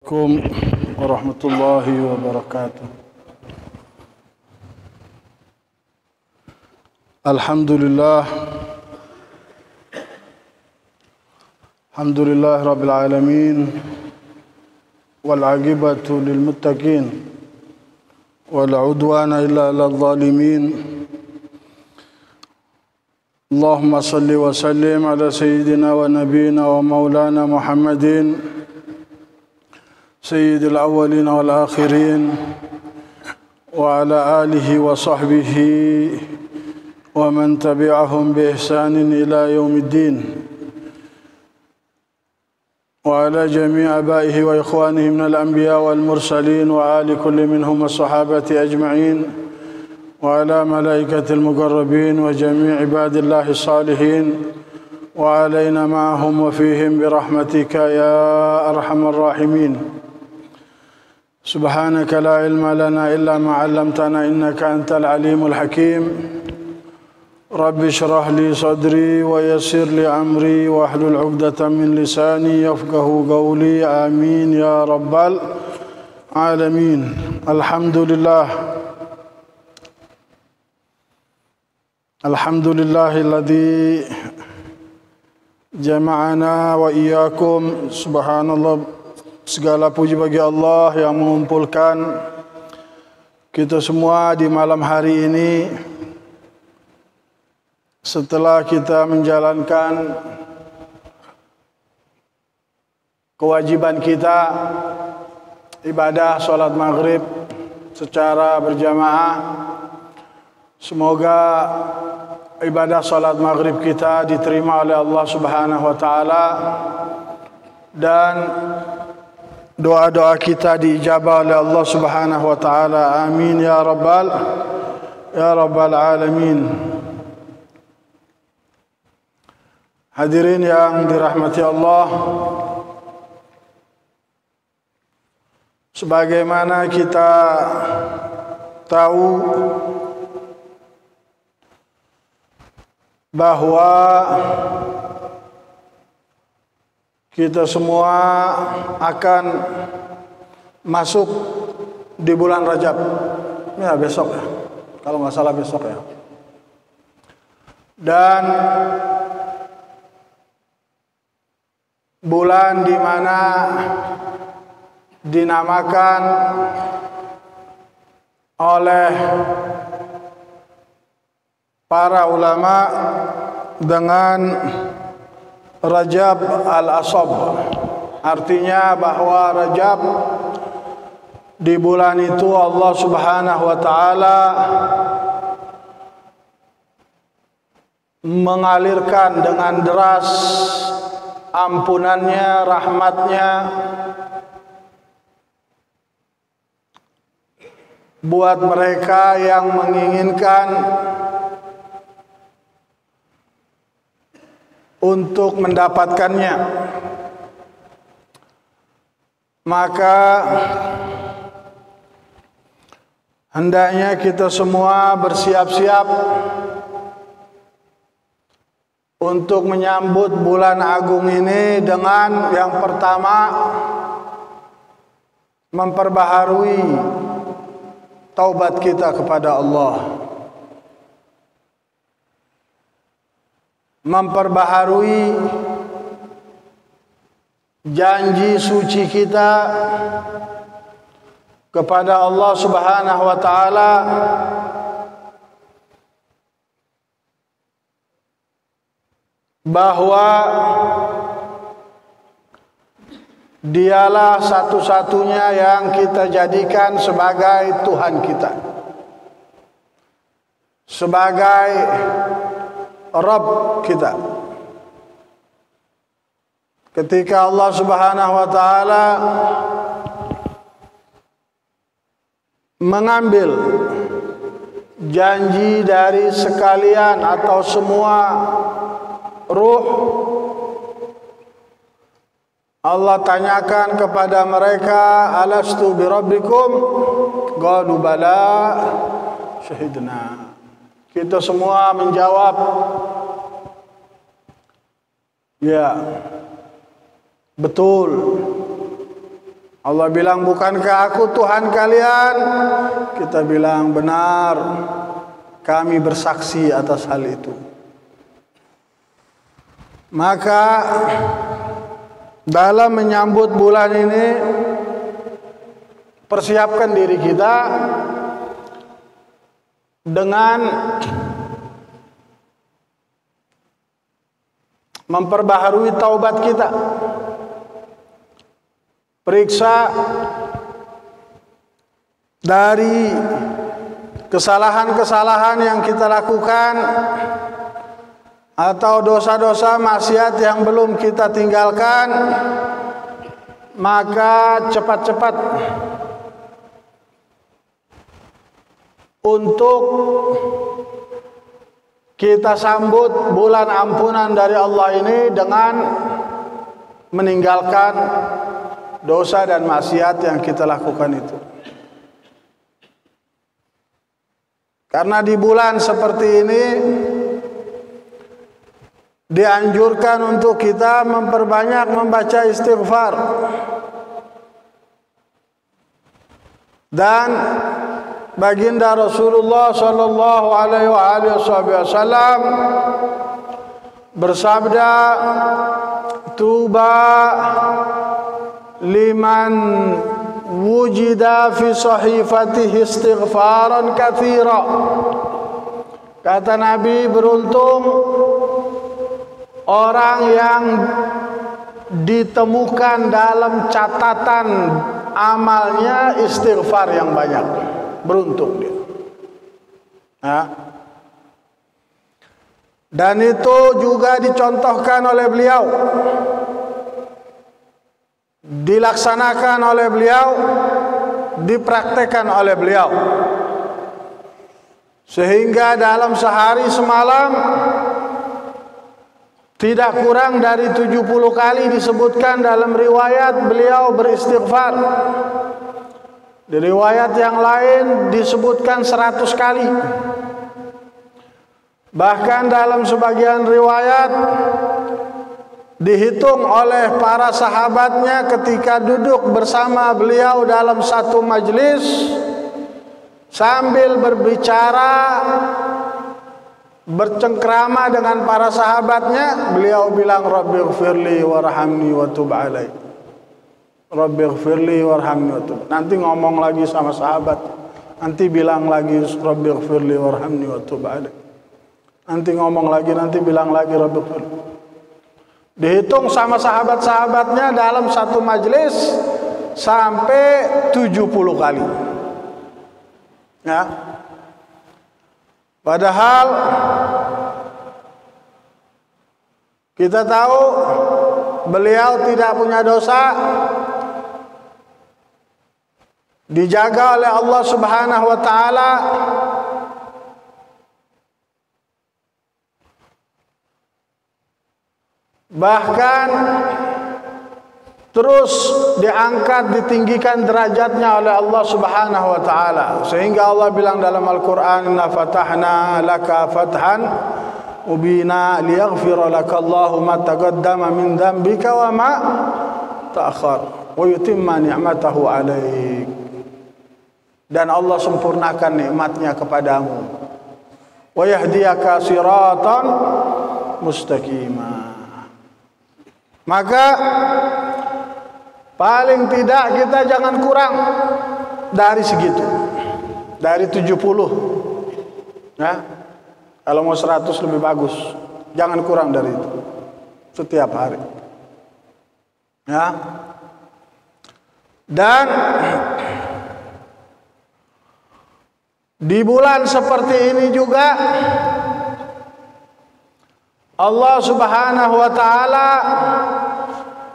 Assalamualaikum warahmatullahi wabarakatuh. Alhamdulillah rabbil alamin wal aqibatu lil muttaqin wala udwana illa 'alal zalimin. Allahumma salli wa sallim ala sayyidina wa nabiyyina wa maulana Muhammadin سيد الأولين والآخرين وعلى آله وصحبه ومن تبعهم بإحسان إلى يوم الدين وعلى جميع آبائه وإخوانه من الأنبياء والمرسلين وآل كل منهم والصحابة أجمعين وعلى ملائكة المقربين وجميع عباد الله الصالحين وعلينا معهم وفيهم برحمتك يا أرحم الراحمين. سبحانك لا علم لنا إلا ما علمتنا إنك أنت العليم الحكيم. رب اشرح لي صدري ويسر لي أمري واحلل عقدة من لساني يفقه قولي آمين يا رب العالمين. الحمد لله الذي جمعنا وإياكم. Subhanallah, segala puji bagi Allah yang mengumpulkan kita semua di malam hari ini setelah kita menjalankan kewajiban kita ibadah salat maghrib secara berjamaah. Semoga ibadah salat maghrib kita diterima oleh Allah Subhanahu wa taala dan doa-doa kita diijabah oleh Allah Subhanahu wa taala. Amin ya rabbal alamin. Hadirin yang dirahmati Allah, sebagaimana kita tahu bahwa kita semua akan masuk di bulan Rajab. Ya, besok ya. Kalau nggak salah besok ya. Dan bulan di mana dinamakan oleh para ulama dengan Rajab al-Asab. Artinya bahwa Rajab di bulan itu Allah Subhanahu wa taala mengalirkan dengan deras ampunannya, rahmatnya buat mereka yang menginginkan untuk mendapatkannya. Maka hendaknya kita semua bersiap-siap untuk menyambut bulan agung ini dengan yang pertama memperbaharui taubat kita kepada Allah, memperbaharui janji suci kita kepada Allah Subhanahu wa taala bahwa Dialah satu-satunya yang kita jadikan sebagai Tuhan kita, sebagai Rabb kita. Ketika Allah Subhanahu wa taala mengambil janji dari sekalian atau semua ruh, Allah tanyakan kepada mereka, alastu birabbikum? Qalu bala syahidna. Kita semua menjawab, ya, betul. Allah bilang, bukankah aku Tuhan kalian? Kita bilang, benar, kami bersaksi atas hal itu. Maka dalam menyambut bulan ini, persiapkan diri kita dengan memperbaharui taubat kita. Periksa dari kesalahan-kesalahan yang kita lakukan atau dosa-dosa maksiat yang belum kita tinggalkan, maka cepat-cepat untuk kita sambut bulan ampunan dari Allah ini dengan meninggalkan dosa dan maksiat yang kita lakukan itu. Karena di bulan seperti ini dianjurkan untuk kita memperbanyak membaca istighfar. Dan baginda Rasulullah sallallahu alaihi wasallam bersabda, tuba liman wujida fi sahifatihi istighfaran katsira. Kata Nabi, beruntung orang yang ditemukan dalam catatan amalnya istighfar yang banyak. Beruntung dia. Nah. Dan itu juga dicontohkan oleh beliau, dilaksanakan oleh beliau, dipraktekkan oleh beliau, sehingga dalam sehari semalam tidak kurang dari 70 kali disebutkan dalam riwayat beliau beristighfar. Di riwayat yang lain disebutkan 100 kali. Bahkan dalam sebagian riwayat dihitung oleh para sahabatnya ketika duduk bersama beliau dalam satu majlis sambil berbicara, bercengkrama dengan para sahabatnya, beliau bilang, Rabbighfirli warhamni wa tub alai. Rabbighfirli warhamni wa tub. Nanti ngomong lagi sama sahabat, nanti bilang lagi Rabbighfirli warhamni wa tub alai. Nanti ngomong lagi, nanti bilang lagi Rabbighfirli. Dihitung sama sahabat-sahabatnya dalam satu majlis sampai 70 kali. Ya. Padahal kita tahu beliau tidak punya dosa, dijaga oleh Allah Subhanahu wa taala. Bahkan terus diangkat, ditinggikan derajatnya oleh Allah Subhanahu wa taala, sehingga Allah bilang dalam Al-Qur'an, inna fatahna laka fathan mubina liyaghfira laka Allahu ma taqaddama min dhanbika wa ma ta'akhkhar wa yutimma ni'matahu 'alaik. Dan Allah sempurnakan nikmatnya kepadamu, wa yahdiyaka siratan mustaqima. Maka paling tidak kita jangan kurang dari segitu, dari 70. Ya, kalau mau 100 lebih bagus, jangan kurang dari itu setiap hari. Ya. Dan di bulan seperti ini juga Allah Subhanahu wa taala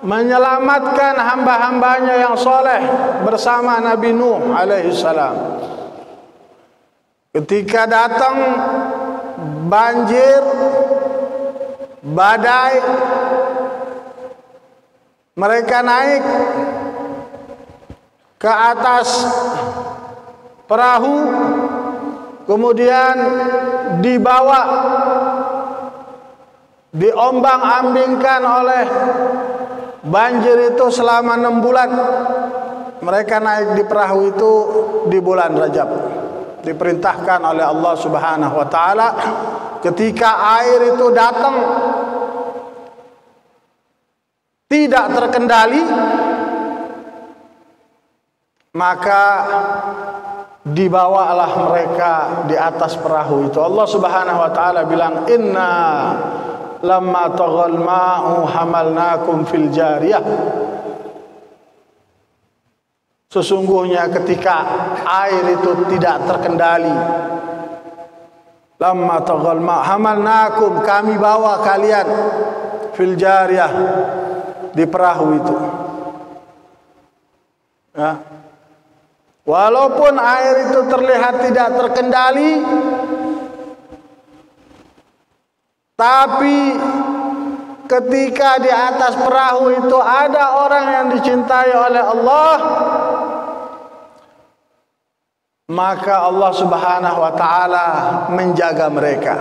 menyelamatkan hamba-hambanya yang soleh bersama Nabi Nuh alaihi salam. Ketika datang banjir, badai, mereka naik ke atas perahu, kemudian dibawa, diombang-ambingkan oleh banjir itu selama 6 bulan. mereka naik di perahu itu di bulan Rajab. Diperintahkan oleh Allah Subhanahu wa taala ketika air itu datang tidak terkendali, maka dibawalah mereka di atas perahu itu. Allah Subhanahu wa taala bilang, "Inna lamma taghal ma'u hamalnakum fil jariyah." Sesungguhnya ketika air itu tidak terkendali, lamma taghal ma' hamalnakum, kami bawa kalian fil jariyah, di perahu itu. Ya. Walaupun air itu terlihat tidak terkendali, tapi ketika di atas perahu itu ada orang yang dicintai oleh Allah, maka Allah Subhanahu wa taala menjaga mereka.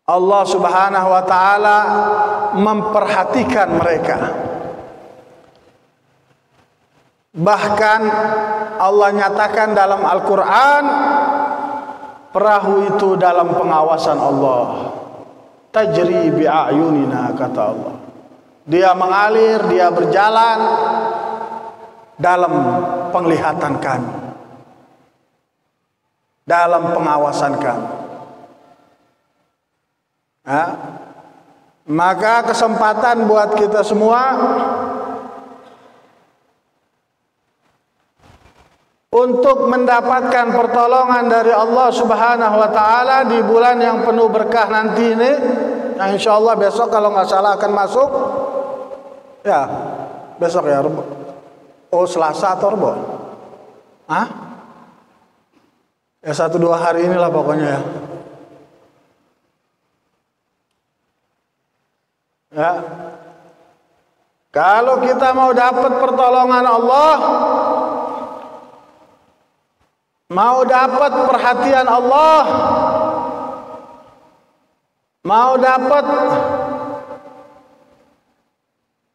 Allah Subhanahu wa taala memperhatikan mereka. Bahkan Allah nyatakan dalam Al-Quran, perahu itu dalam pengawasan Allah. Tajri bi'ayunina, kata Allah. Dia mengalir, dia berjalan dalam penglihatan kami, dalam pengawasan kami. Maka kesempatan buat kita semua untuk mendapatkan pertolongan dari Allah Subhanahu wa taala di bulan yang penuh berkah nanti ini, yang insyaallah besok kalau nggak salah akan masuk. Ya, besok ya, oh Selasa atau Rebo? Ya 1-2 hari inilah pokoknya ya. Ya. Kalau kita mau dapat pertolongan Allah, mau dapat perhatian Allah, mau dapat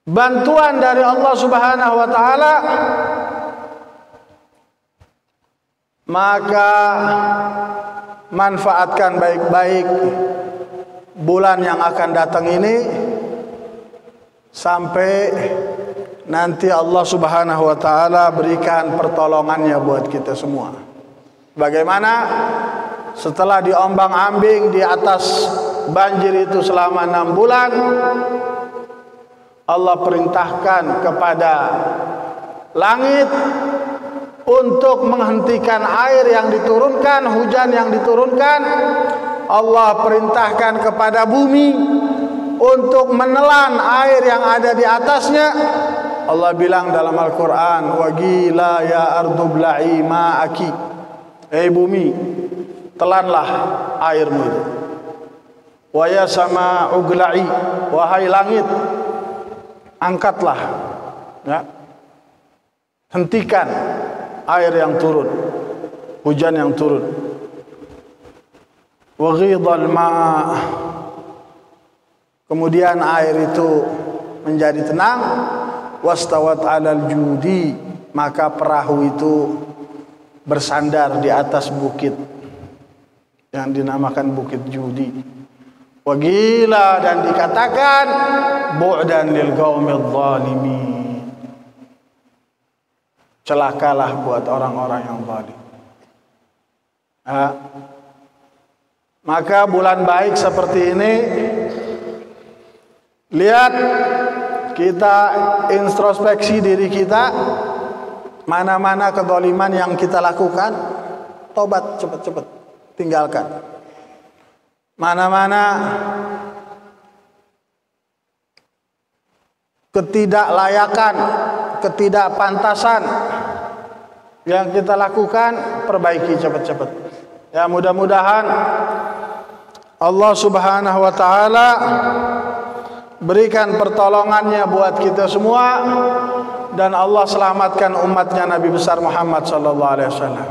bantuan dari Allah Subhanahu wa taala, maka manfaatkan baik-baik bulan yang akan datang ini sampai nanti Allah Subhanahu wa taala berikan pertolongannya buat kita semua. Bagaimana setelah diombang-ambing di atas banjir itu selama 6 bulan, Allah perintahkan kepada langit untuk menghentikan air yang diturunkan, hujan yang diturunkan. Allah perintahkan kepada bumi untuk menelan air yang ada di atasnya. Allah bilang dalam Al-Quran, "Wa qila ya ardu bla'i ma'aki." Bumi, telanlah airmu itu. Wa ya sama'u gla'i, wahai langit, angkatlah, ya, hentikan air yang turun, hujan yang turun. Wa ghidal ma', kemudian air itu menjadi tenang. Wastawat 'alal judi, maka perahu itu bersandar di atas bukit yang dinamakan Bukit Judi. Wagila, dan dikatakan bu'dan lil qaumidz zalimin, celakalah buat orang-orang yang zalim. Maka bulan baik seperti ini, lihat, kita introspeksi diri kita, mana-mana kezaliman yang kita lakukan, tobat cepat-cepat, tinggalkan. Mana-mana ketidaklayakan, ketidakpantasan yang kita lakukan, perbaiki cepat-cepat. Ya, mudah-mudahan Allah Subhanahu wa taala berikan pertolongannya buat kita semua, dan Allah selamatkan umatnya Nabi besar Muhammad sallallahu alaihi wasallam.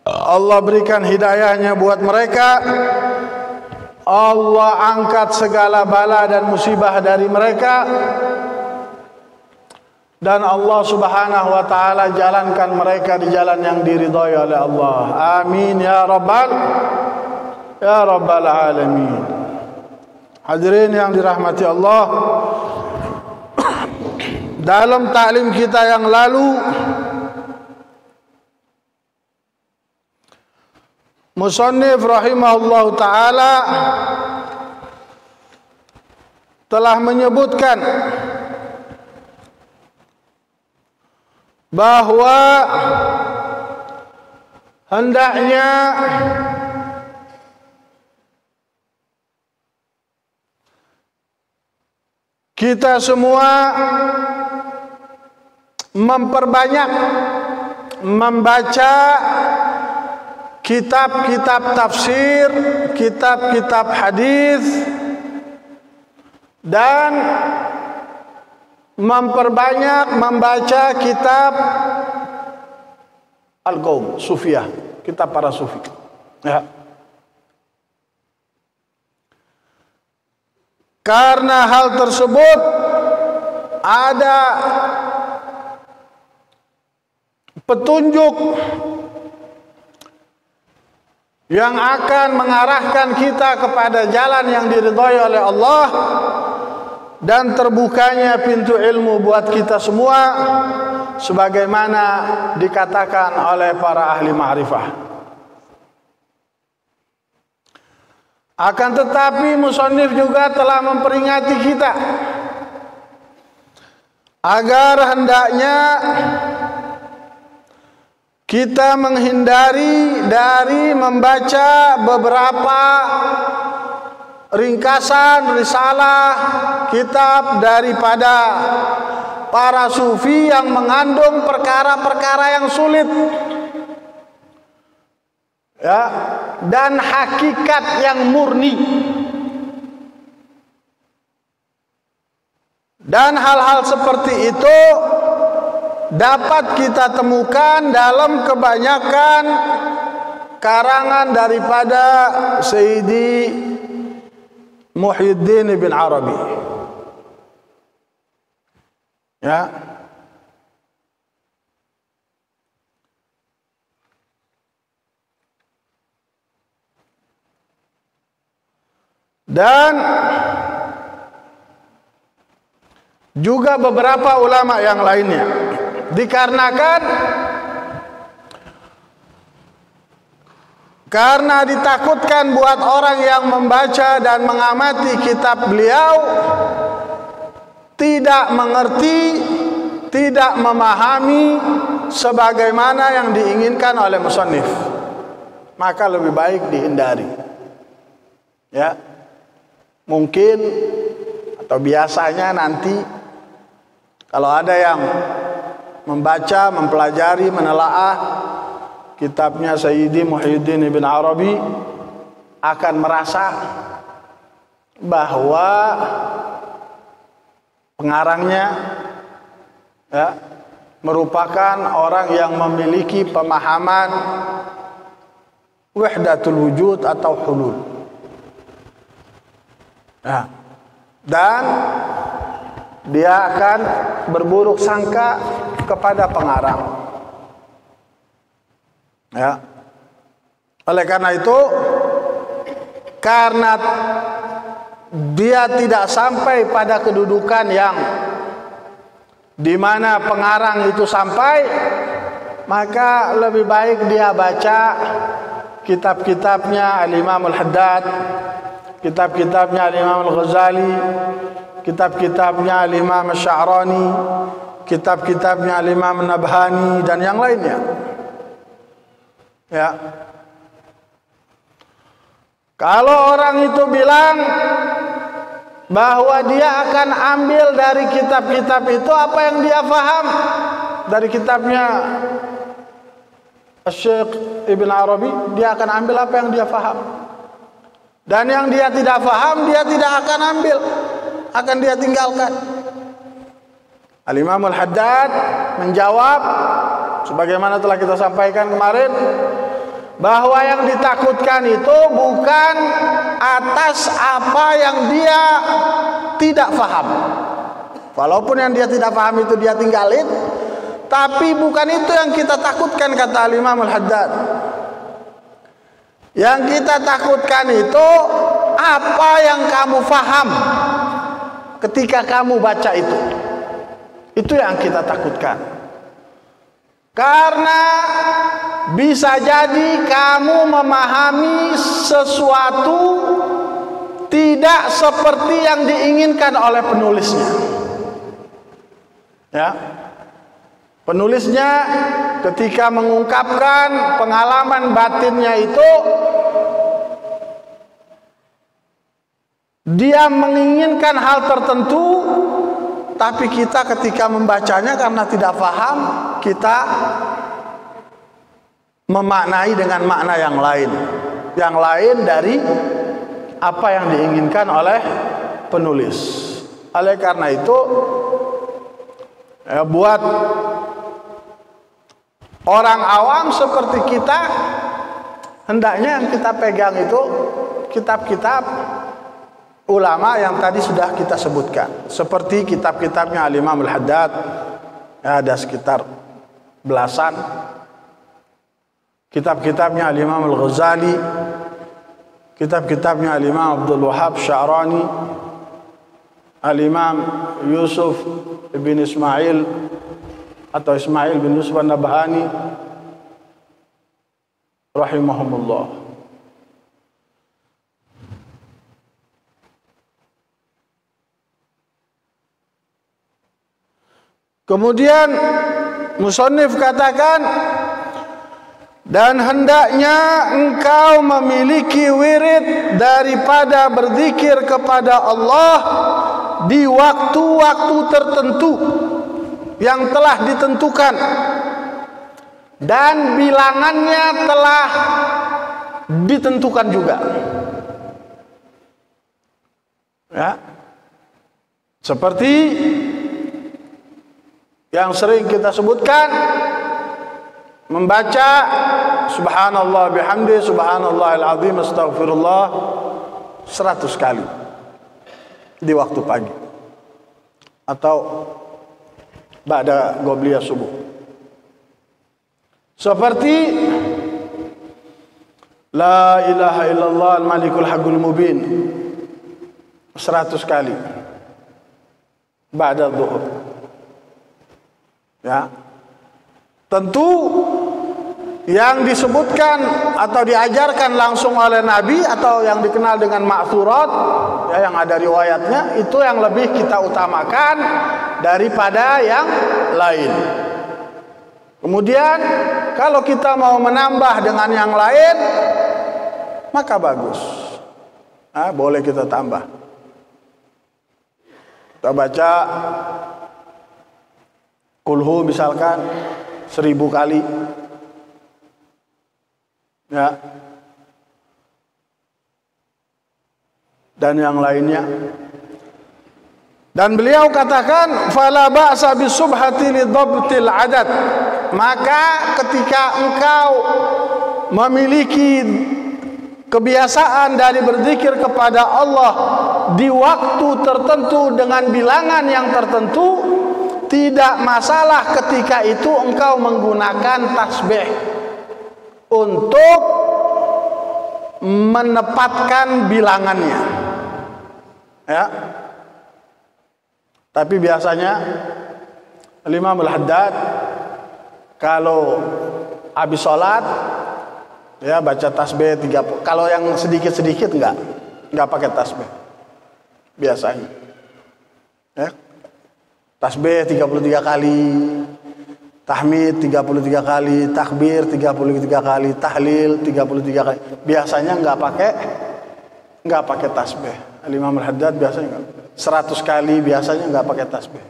Allah berikan hidayahnya buat mereka. Allah angkat segala bala dan musibah dari mereka. dan Allah Subhanahu wa taala jalankan mereka di jalan yang diridhai oleh Allah. Amin ya rabbal alamin. Hadirin yang dirahmati Allah, dalam taklim kita yang lalu musannif rahimahullah taala telah menyebutkan bahwa hendaknya kita semua memperbanyak membaca kitab-kitab tafsir, kitab-kitab hadis, dan memperbanyak membaca kitab Al-Qaum Sufiyah, kitab para sufi. Ya. Karena hal tersebut ada petunjuk yang akan mengarahkan kita kepada jalan yang diridhai oleh Allah dan terbukanya pintu ilmu buat kita semua sebagaimana dikatakan oleh para ahli ma'rifah. Akan tetapi musannif juga telah memperingati kita agar hendaknya kita menghindari dari membaca beberapa ringkasan risalah kitab daripada para sufi yang mengandung perkara-perkara yang sulit, ya, dan hakikat yang murni. Dan hal-hal seperti itu dapat kita temukan dalam kebanyakan karangan daripada Sayyidi Muhyiddin Ibn Arabi. Ya. Dan juga beberapa ulama yang lainnya. Dikarenakan karena ditakutkan buat orang yang membaca dan mengamati kitab beliau tidak mengerti, tidak memahami sebagaimana yang diinginkan oleh musannif, maka lebih baik dihindari. Ya, mungkin atau biasanya nanti kalau ada yang membaca, mempelajari, menelaah kitabnya Sayyidi Muhyiddin Ibn Arabi akan merasa bahwa pengarangnya, ya, merupakan orang yang memiliki pemahaman wahdatul wujud atau hulul. Ya. Dan dia akan berburuk sangka kepada pengarang. Ya. Oleh karena itu, karena dia tidak sampai pada kedudukan yang dimana pengarang itu sampai, maka lebih baik dia baca kitab-kitabnya Al-Imam Al-Haddad, kitab-kitabnya Al-Imam Al-Ghazali, kitab-kitabnya Al-Imam Al-Sya'rani, kitab-kitabnya Al-Imam Al-Nabhani, dan yang lainnya. Ya. Kalau orang itu bilang bahwa dia akan ambil dari kitab-kitab itu apa yang dia faham dari kitabnya Syekh Ibn Arabi, dia akan ambil apa yang dia faham. Dan yang dia tidak faham, dia tidak akan ambil, akan dia tinggalkan. Al-Imam Al-Haddad menjawab sebagaimana telah kita sampaikan kemarin, bahwa yang ditakutkan itu bukan atas apa yang dia tidak faham, Walaupun yang dia tidak paham itu dia tinggalin, tapi bukan itu yang kita takutkan, kata Imam Al-Haddad. Yang kita takutkan itu apa yang kamu faham ketika kamu baca itu. Itu yang kita takutkan. Karena bisa jadi kamu memahami sesuatu tidak seperti yang diinginkan oleh penulisnya. Ya. Penulisnya ketika mengungkapkan pengalaman batinnya itu, dia menginginkan hal tertentu, tapi kita ketika membacanya karena tidak paham, kita memaknai dengan makna yang lain dari apa yang diinginkan oleh penulis. Oleh karena itu, buat orang awam seperti kita, hendaknya yang kita pegang itu kitab-kitab ulama yang tadi sudah kita sebutkan, seperti kitab-kitabnya Al-Imam Al-Haddad, ya, ada sekitar belasan. Kitab-kitabnya Al-Imam Al-Ghazali, kitab-kitabnya Al-Imam Abdul Wahab Sya'rani, Al-Imam Yusuf bin Ismail atau Ismail bin Yusuf An-Nabhani rahimahumullah. Kemudian musannif katakan, dan hendaknya engkau memiliki wirid daripada berzikir kepada Allah di waktu-waktu tertentu yang telah ditentukan, dan bilangannya telah ditentukan juga. Ya. Seperti yang sering kita sebutkan, membaca subhanallah bihamdi, subhanallahil azim, astaghfirullah 100 kali di waktu pagi atau ba'da qobliyah subuh. Seperti la ilaha illallah al-malikul haqqul mubin 100 kali ba'da dhuhur. Ya, tentu yang disebutkan atau diajarkan langsung oleh Nabi atau yang dikenal dengan ma'thurat, ya, yang ada riwayatnya, itu yang lebih kita utamakan daripada yang lain. Kemudian kalau kita mau menambah dengan yang lain, maka bagus, boleh kita tambah. Kita baca kulhu misalkan 1000 kali, ya, dan yang lainnya. Dan beliau katakan, fala ba'sa bisubhati lidhabtil adad. Maka ketika engkau memiliki kebiasaan dari berzikir kepada Allah di waktu tertentu dengan bilangan yang tertentu, tidak masalah ketika itu engkau menggunakan tasbih untuk menepatkan bilangannya, ya. Tapi biasanya Imam Al-Haddad kalau habis sholat, ya, baca tasbih 30. Kalau yang sedikit-sedikit enggak pakai tasbih biasanya, ya. Tasbih 33 kali, tahmid 33 kali, takbir 33 kali, tahlil 33 kali. Biasanya enggak pakai tasbih. Imam Al-Haddad biasanya 100 kali biasanya enggak pakai tasbih.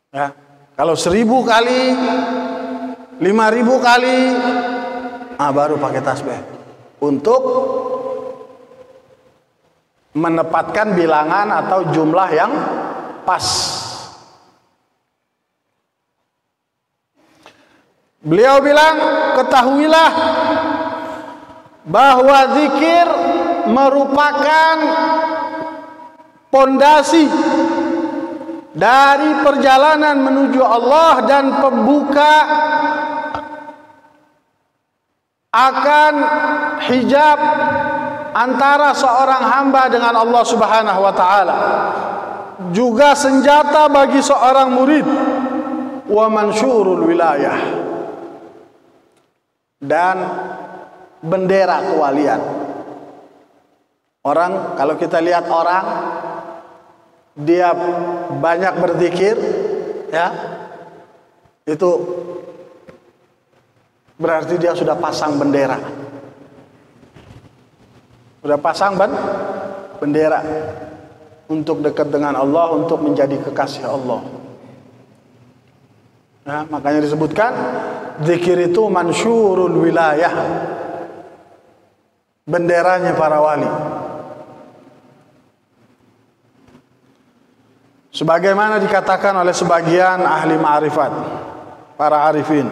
Ya. Kalau 1000 kali, 5000 kali, baru pakai tasbih untuk menepatkan bilangan atau jumlah yang pas. Beliau bilang, ketahuilah bahwa zikir merupakan pondasi dari perjalanan menuju Allah dan pembuka akan hijab antara seorang hamba dengan Allah Subhanahu wa taala, juga senjata bagi seorang murid, wa mansyurul wilayah, dan bendera kewalian. Orang, kalau kita lihat orang dia banyak berzikir, ya, itu berarti dia sudah pasang bendera. Sudah pasang bendera untuk dekat dengan Allah, untuk menjadi kekasih Allah. Nah, makanya disebutkan zikir itu mansyurul wilayah, benderanya para wali. Sebagaimana dikatakan oleh sebagian ahli ma'rifat, para arifin.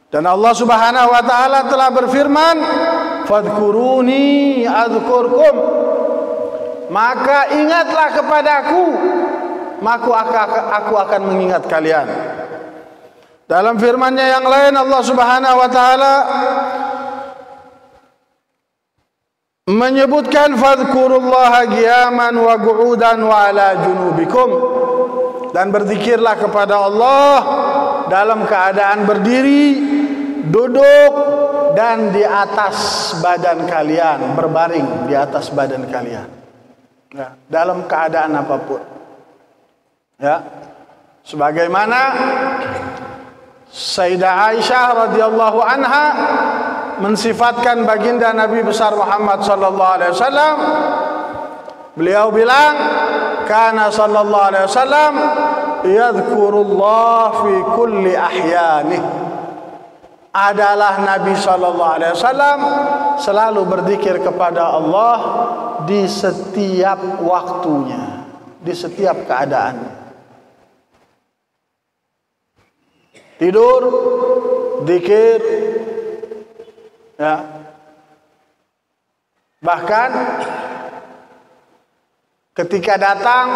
Dan Allah Subhanahu wa taala telah berfirman, "Fadhkuruni adzkurkum." Maka ingatlah kepadaku, maka aku akan mengingat kalian. Dalam firman-Nya yang lain, Allah Subhanahu wa taala menyebutkan fadhkurullaha qiyaman wa qu'udan wa ala junubikum, dan berzikirlah kepada Allah dalam keadaan berdiri, duduk, dan di atas badan kalian, berbaring di atas badan kalian, ya, dalam keadaan apapun, ya, sebagaimana Sayyidah Aisyah radhiyallahu anha mensifatkan baginda Nabi besar Muhammad sallallahu alaihi wasallam. Beliau bilang, kana sallallahu alaihi wasallam yadhkurullah fi kulli ahyanih. Adalah Nabi sallallahu alaihi wasallam selalu berzikir kepada Allah di setiap waktunya, di setiap keadaannya. Tidur, zikir, ya. Bahkan ketika datang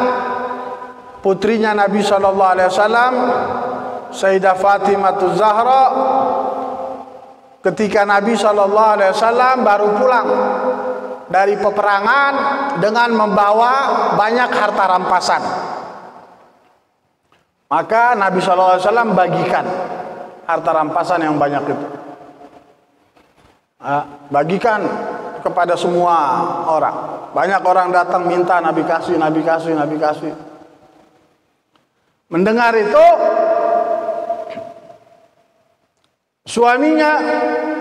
putrinya Nabi sallallahu alaihi wasallam, Sayyidah Fatimah Zahra, ketika Nabi sallallahu alaihi wasallam baru pulang dari peperangan dengan membawa banyak harta rampasan, maka Nabi sallallahu alaihi wasallam bagikan harta rampasan yang banyak itu. Bagikan kepada semua orang. Banyak orang datang minta Nabi kasih, Nabi kasih, Nabi kasih. Mendengar itu, suaminya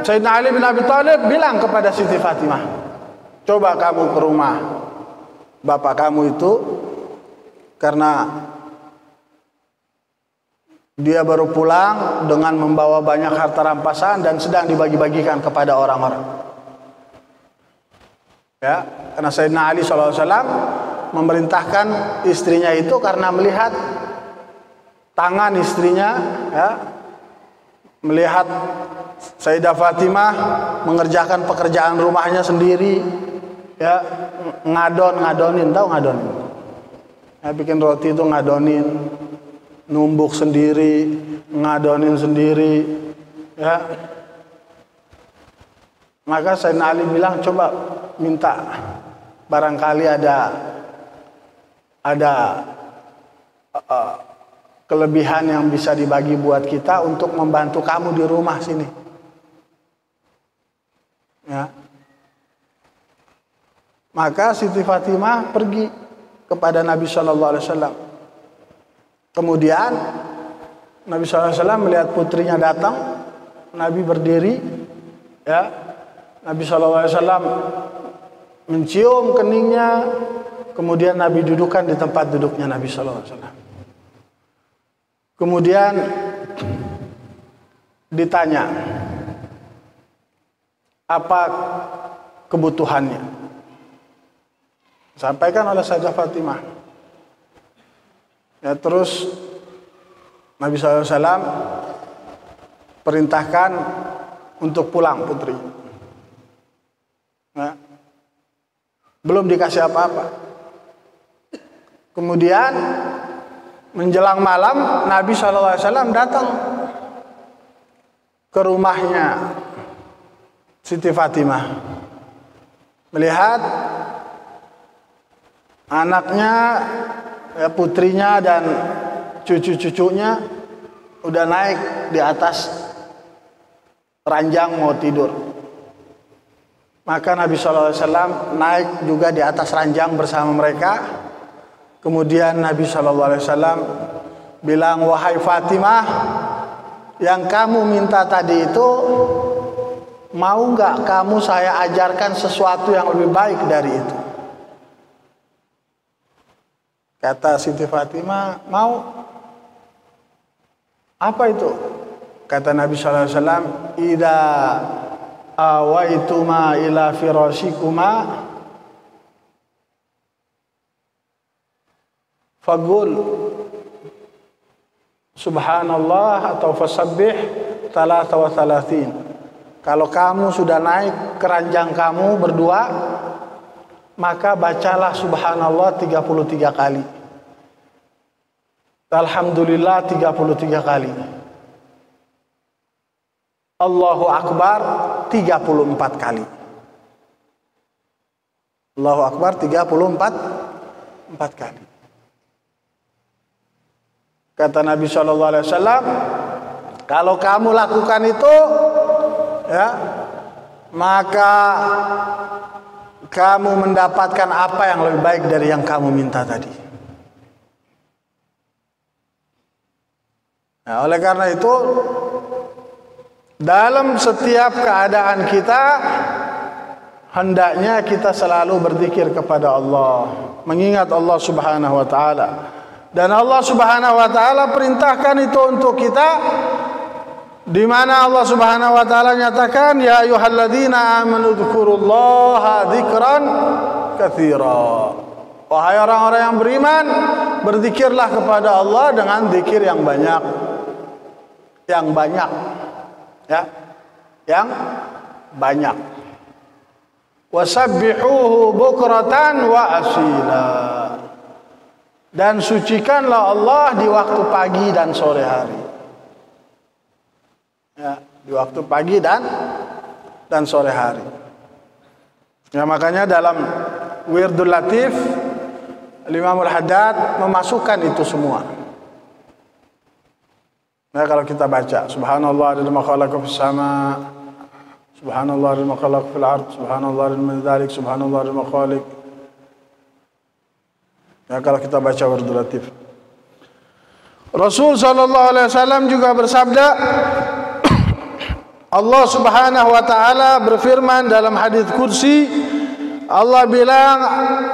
Sayyidina Ali bin Abi Thalib bilang kepada Siti Fatimah, coba kamu ke rumah bapak kamu itu, karena dia baru pulang dengan membawa banyak harta rampasan dan sedang dibagi-bagikan kepada orang-orang. Ya, karena Sayyidina Ali SAW memerintahkan istrinya itu karena melihat tangan istrinya, ya, melihat Sayyidah Fatimah mengerjakan pekerjaan rumahnya sendiri, ya, ngadonin, tahu ngadonin? Ya, bikin roti itu ngadonin, numbuk sendiri, ngadonin sendiri, ya. Maka Sayyidina Ali bilang, coba minta, barangkali ada kelebihan yang bisa dibagi buat kita untuk membantu kamu di rumah sini, ya. Maka Siti Fatimah pergi kepada Nabi Shallallahu Alaihi Wasallam. Kemudian Nabi SAW melihat putrinya datang, Nabi berdiri, ya. Nabi SAW mencium keningnya, kemudian Nabi dudukkan di tempat duduknya Nabi SAW. Kemudian ditanya, apa kebutuhannya? Sampaikan oleh Sayyidah Fatimah. Ya, terus Nabi SAW perintahkan untuk pulang putri. Nah, belum dikasih apa-apa. Kemudian menjelang malam Nabi SAW datang ke rumahnya Siti Fatimah, melihat anaknya, ya, putrinya dan cucu-cucunya udah naik di atas ranjang mau tidur. Maka Nabi SAW naik juga di atas ranjang bersama mereka. Kemudian Nabi SAW bilang, wahai Fatimah, yang kamu minta tadi itu, mau nggak kamu saya ajarkan sesuatu yang lebih baik dari itu? Kata Siti Fatimah, mau. Apa itu? Kata Nabi SAW, idza awaituma ila firasikuma faqul subhanallah atau fasabbih 33. Kalau kamu sudah naik ke ranjang kamu berdua, maka bacalah subhanallah 33 kali. Alhamdulillah 33 kali. Allahu Akbar 34 kali. Allahu Akbar 34 kali. Kata Nabi SAW, kalau kamu lakukan itu, ya, maka kamu mendapatkan apa yang lebih baik dari yang kamu minta tadi. Nah, oleh karena itu, dalam setiap keadaan kita, hendaknya kita selalu berzikir kepada Allah, mengingat Allah Subhanahu wa Ta'ala. Dan Allah Subhanahu wa Ta'ala perintahkan itu untuk kita, di mana Allah Subhanahu wa Ta'ala nyatakan, ya ayyuhalladzina amanu dzkurullaha dzikran katsira. Wahai orang-orang yang beriman, berzikirlah kepada Allah dengan zikir yang banyak. Yang banyak. Ya. Yang banyak. Wasabbihuhu bukratan wa asila. Dan sucikanlah Allah di waktu pagi dan sore hari. Ya, di waktu pagi dan sore hari. Ya, makanya dalam Wirdul Latif, Imam Al-Haddad memasukkan itu semua. Nah, kalau kita baca subhanallah adada ma khalaqa fis sama, subhanallah adada ma khalaqa fil ard, subhanallah adada min dzalik, subhanallah adada ma khaliq. Ya, kalau kita baca Wirdul Latif. Rasul sallallahu alaihi wasallam juga bersabda, Allah Subhanahu wa Ta'ala berfirman dalam hadis kursi, Allah bilang,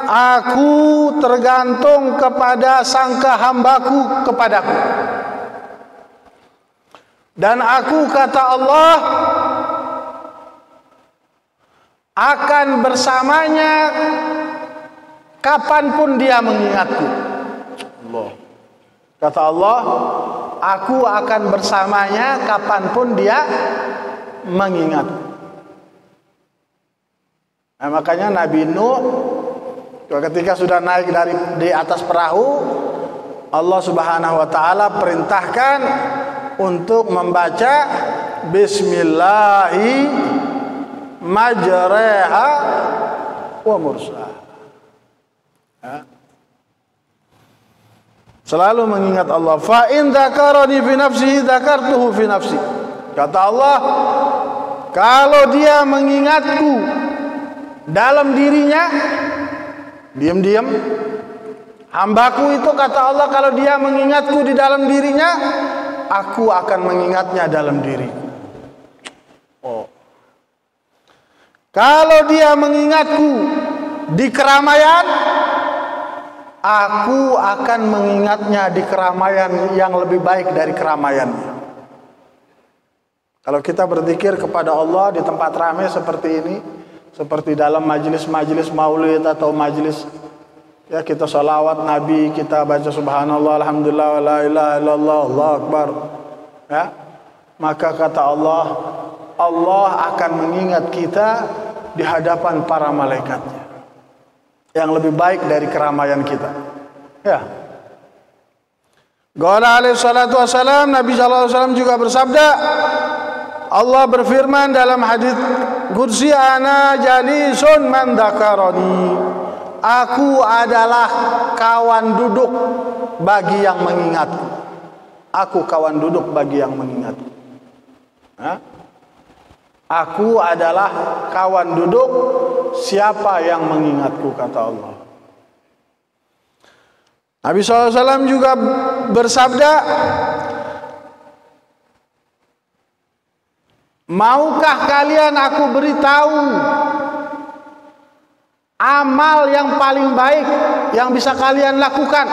aku tergantung kepada sangka hambaku kepadaku. Dan aku, kata Allah, akan bersamanya kapanpun dia mengingatku. Allah. Kata Allah, aku akan bersamanya kapanpun dia mengingatku. Nah, makanya Nabi Nuh ketika sudah naik di atas perahu, Allah Subhanahu wa Ta'ala perintahkan untuk membaca Bismillahi majreha wa mursaha. Ya. Selalu mengingat Allah. Fa in dzakarani fi nafsihi dzakartuhu fi nafsi. Kata Allah, kalau dia mengingatku dalam dirinya, diam-diam, hambaku itu, kata Allah, kalau dia mengingatku di dalam dirinya, aku akan mengingatnya dalam diriku. Oh. Kalau dia mengingatku di keramaian, aku akan mengingatnya di keramaian yang lebih baik dari keramaiannya. Kalau kita berzikir kepada Allah di tempat ramai seperti ini, seperti dalam majelis-majelis maulid atau majelis, ya, kita sholawat Nabi, kita baca subhanallah, alhamdulillah, wa la ilaha illallah, Allahu akbar, ya, maka kata Allah, Allah akan mengingat kita di hadapan para malaikatnya yang lebih baik dari keramaian kita. Ya. Qala alaihi salatu wassalam, Nabi sallallahu alaihi wasallam juga bersabda, Allah berfirman dalam hadis qudsi, ana jalisun man dzakarani. Aku adalah kawan duduk bagi yang mengingatku. Aku kawan duduk bagi yang mengingatku. Aku adalah kawan duduk siapa yang mengingatku, kata Allah. Nabi SAW juga bersabda, maukah kalian aku beritahu amal yang paling baik yang bisa kalian lakukan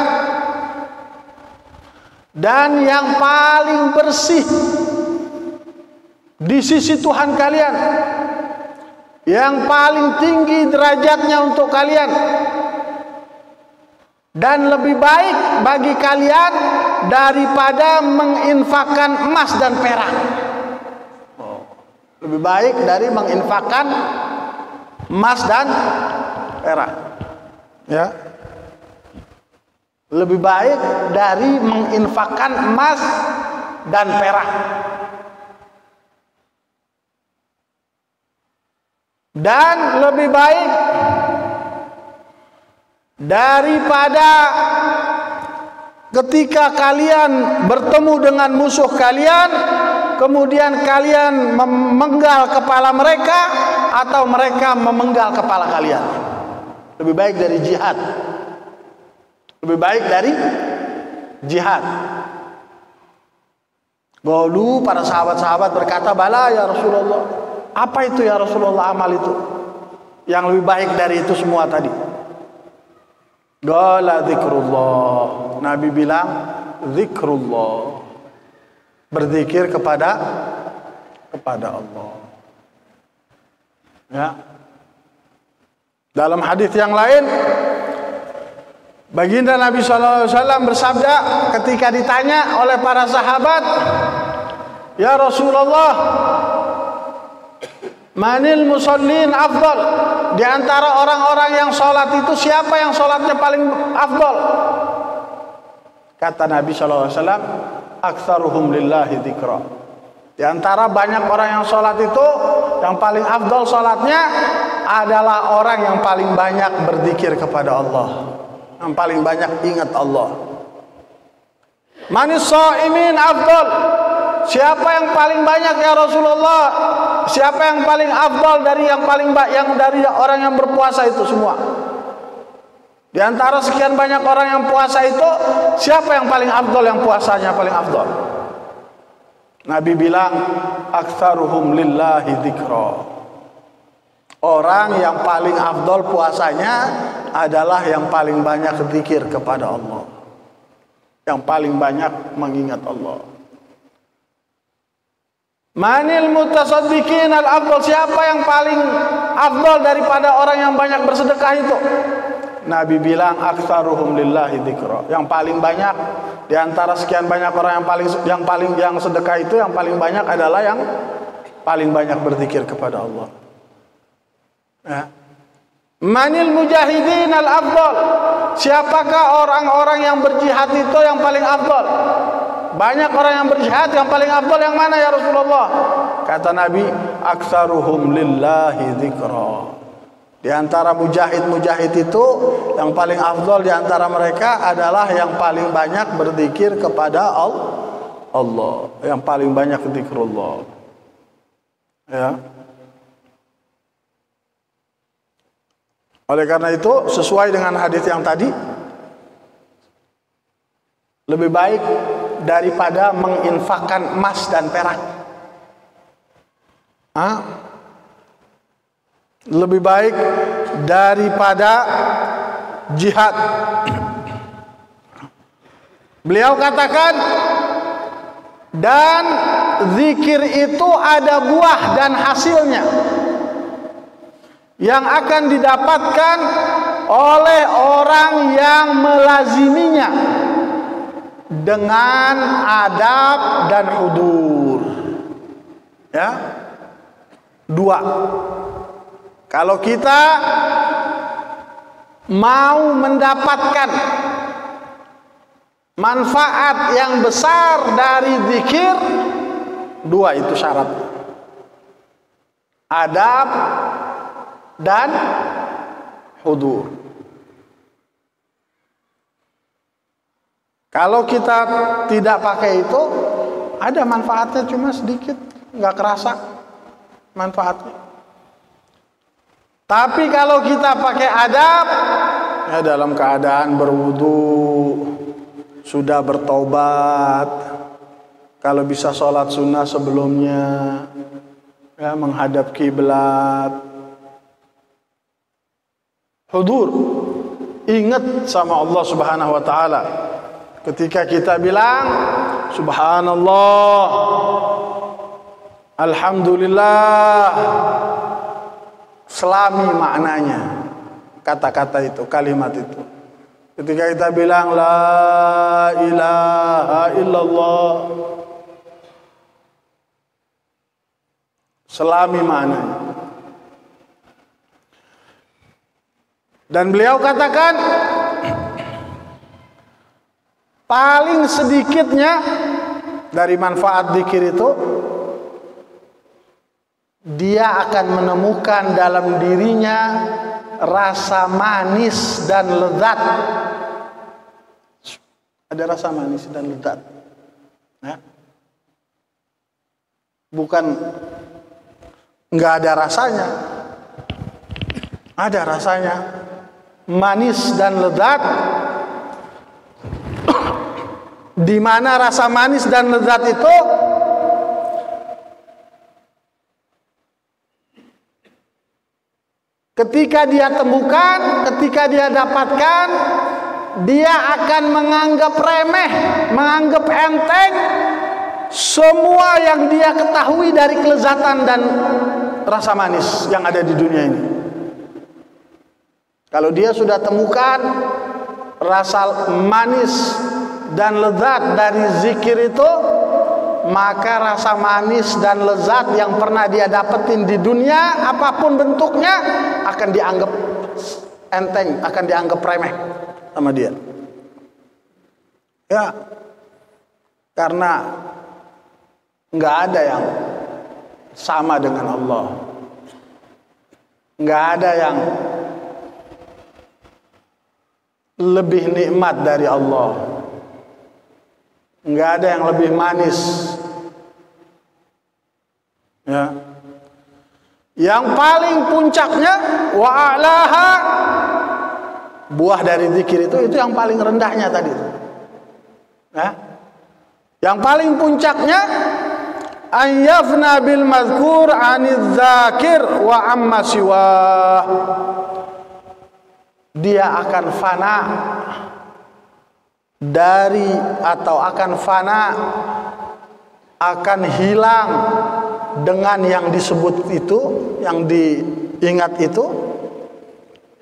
dan yang paling bersih di sisi Tuhan kalian, yang paling tinggi derajatnya untuk kalian, dan lebih baik bagi kalian daripada menginfakkan emas dan perak. Lebih baik dari menginfakkan emas dan perak. Ya. Lebih baik dari menginfakkan emas dan perak. Dan lebih baik daripada ketika kalian bertemu dengan musuh kalian, kemudian kalian memenggal kepala mereka atau mereka memenggal kepala kalian. Lebih baik dari jihad. Lebih baik dari jihad. Dulu para sahabat-sahabat berkata, bala ya Rasulullah. Apa itu ya Rasulullah amal itu yang lebih baik dari itu semua tadi? Qala zikrullah. Nabi bilang zikrullah, berzikir kepada Allah. Ya. Dalam hadis yang lain, baginda Nabi SAW bersabda ketika ditanya oleh para sahabat, ya Rasulullah, manil musallin afdal? Di antara orang-orang yang sholat itu siapa yang sholatnya paling afdal? Kata Nabi SAW, aktsaruhum lillahi dzikra. Di antara banyak orang yang sholat itu, yang paling afdal sholatnya adalah orang yang paling banyak berzikir kepada Allah, yang paling banyak ingat Allah. Manis shaimin afdal? Siapa yang paling banyak ya Rasulullah? Siapa yang paling afdal dari yang paling yang dari orang yang berpuasa itu semua? Di antara sekian banyak orang yang puasa itu, siapa yang paling afdal, yang puasanya paling afdal? Nabi bilang, aktsaruhum lillahi dzikra. Orang yang paling afdal puasanya adalah yang paling banyak zikir kepada Allah, yang paling banyak mengingat Allah. Manil mutasaddiqin al-afdal? Siapa yang paling afdal daripada orang yang banyak bersedekah itu? Nabi bilang aktsaruhum lillahi dzikra. Yang paling banyak di antara sekian banyak orang yang sedekah itu, yang paling banyak adalah yang paling banyak berzikir kepada Allah. Ya. Manil mujahidin al-afdal? Siapakah orang-orang yang berjihad itu yang paling afdal? Banyak orang yang berjihad, yang paling afdal yang mana ya Rasulullah? Kata Nabi, aktsaruhum lillahi dzikra. Di antara mujahid-mujahid itu, yang paling afdal di antara mereka adalah yang paling banyak berzikir kepada Allah, yang paling banyak zikrullah. Ya. Oleh karena itu, sesuai dengan hadis yang tadi, lebih baik daripada menginfakkan emas dan perak. Lebih baik daripada jihad. Beliau katakan, dan zikir itu ada buah dan hasilnya yang akan didapatkan oleh orang yang melaziminya dengan adab dan hudur. Ya. Dua. Kalau kita mau mendapatkan manfaat yang besar dari zikir, dua itu syarat: adab dan hudur. Kalau kita tidak pakai itu, ada manfaatnya cuma sedikit, nggak kerasa manfaatnya. Tapi kalau kita pakai adab, ya dalam keadaan berwudu, sudah bertobat, kalau bisa sholat sunnah sebelumnya, ya menghadap kiblat, hudur, ingat sama Allah Subhanahu wa taala. Ketika kita bilang subhanallah, alhamdulillah, selami maknanya kata-kata itu, kalimat itu. Ketika kita bilang la ilaha illallah, selami maknanya. Dan beliau katakan paling sedikitnya dari manfaat zikir itu, dia akan menemukan dalam dirinya rasa manis dan lezat. Ada rasa manis dan lezat, ya. Bukan nggak ada rasanya, ada rasanya, manis dan lezat. Di mana rasa manis dan lezat itu ketika dia temukan, ketika dia dapatkan, dia akan menganggap remeh, menganggap enteng semua yang dia ketahui dari kelezatan dan rasa manis yang ada di dunia ini. Kalau dia sudah temukan rasa manis dan lezat dari zikir itu, maka rasa manis dan lezat yang pernah dia dapetin di dunia, apapun bentuknya, akan dianggap enteng, akan dianggap remeh sama dia. Ya, karena nggak ada yang sama dengan Allah, nggak ada yang lebih nikmat dari Allah, nggak ada yang lebih manis, ya. Yang paling puncaknya wa a'laha, buah dari zikir itu yang paling rendahnya tadi, ya. Yang paling puncaknya ayyafna bil mazkur aniz zakir wa amma siwah, dia akan fana dari, atau akan fana, akan hilang dengan yang disebut itu, yang diingat itu.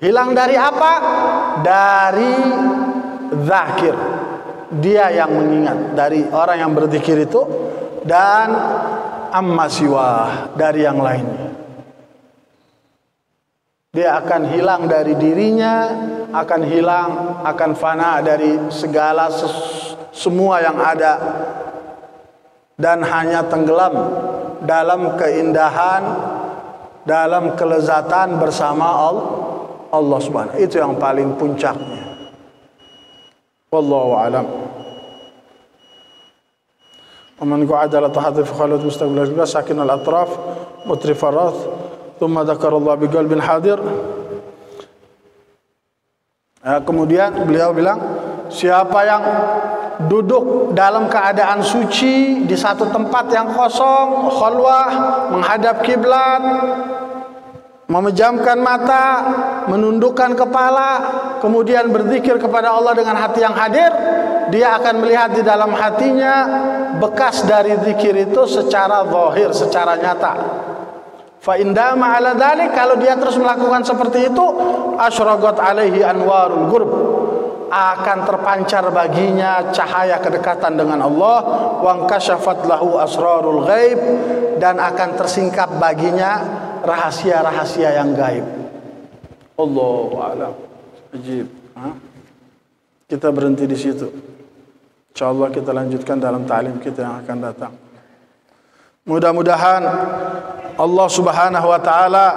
Hilang dari apa? Dari zakir, dia yang mengingat, dari orang yang berzikir itu, dan amma siwah, dari yang lainnya. Dia akan hilang dari dirinya, akan hilang, akan fana dari segala semua yang ada, dan hanya tenggelam dalam keindahan, dalam kelezatan bersama Allah Subhanahu. Itu yang paling puncaknya. Wallahu a'lam. Waman qa'ada la tahadhu fi khalat mustaqbil al-jibal sakin al-atraf mutrif ar-rath thumma dzakara Allah bi qalbin hadir. Kemudian beliau bilang, siapa yang duduk dalam keadaan suci di satu tempat yang kosong, khalwah, menghadap kiblat, memejamkan mata, menundukkan kepala, kemudian berzikir kepada Allah dengan hati yang hadir, dia akan melihat di dalam hatinya bekas dari zikir itu secara zahir, secara nyata. Fa indama ala dzalik, kalau dia terus melakukan seperti itu, asyraqat alaihi anwarul ghurb, akan terpancar baginya cahaya kedekatan dengan Allah, wa kasyafat lahu asrarul ghaib, dan akan tersingkap baginya rahasia-rahasia yang gaib. Allahu a'lam. Ajib. Kita berhenti di situ. InsyaAllah kita lanjutkan dalam ta'lim kita yang akan datang. Mudah-mudahan Allah Subhanahu wa taala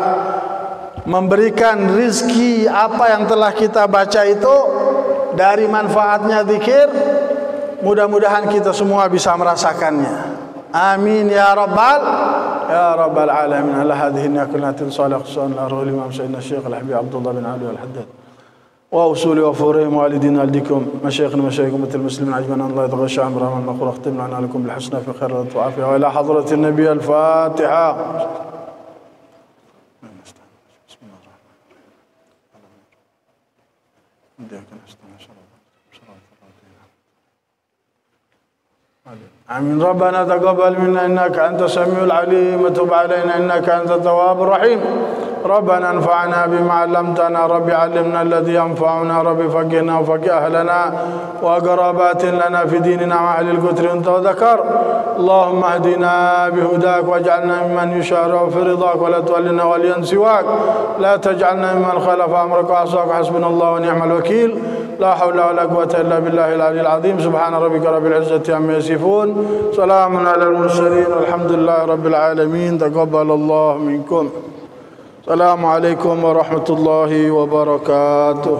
memberikan rizki apa yang telah kita baca itu dari manfaatnya zikir. Mudah-mudahan kita semua bisa merasakannya. Amin ya rabbal alamin. Ala hadhihi niyakullatin salih qsan al-arhul imam sayyidina Syekh al-Habib Abdullah bin Ali al-Haddad wa usuli wa furihim walidina aldikum masyayikhna masyayikhum muslimin ajma'in. Allah yataghash amrahum al-maghfur akhtim lana lakum bil husna fi khair wa afiyah wa ila hadratin nabiy al-Fatiha. آمين. ربنا تقبل منا إنك أنت السميع العليم وتب علينا إنك أنت التواب الرحيم. ربنا انفعنا بما علمتنا ربي علمنا الذي ينفعنا ربي فقهنا وفقه أهلنا وقرابات لنا في ديننا مع أهل الكتر أنت وذكر. اللهم اهدنا بهداك واجعلنا ممن يشارع في رضاك ولا تولنا وليا سواك. لا تجعلنا ممن خالف أمرك وعصاك. حسبنا الله ونعم الوكيل. لا حول ولا قوة إلا بالله العلي العظيم. سبحان ربك رب العزة عما يصفون. سلام على المرسلين والحمد لله رب العالمين. تقبل الله منكم. السلام عليكم ورحمة الله وبركاته.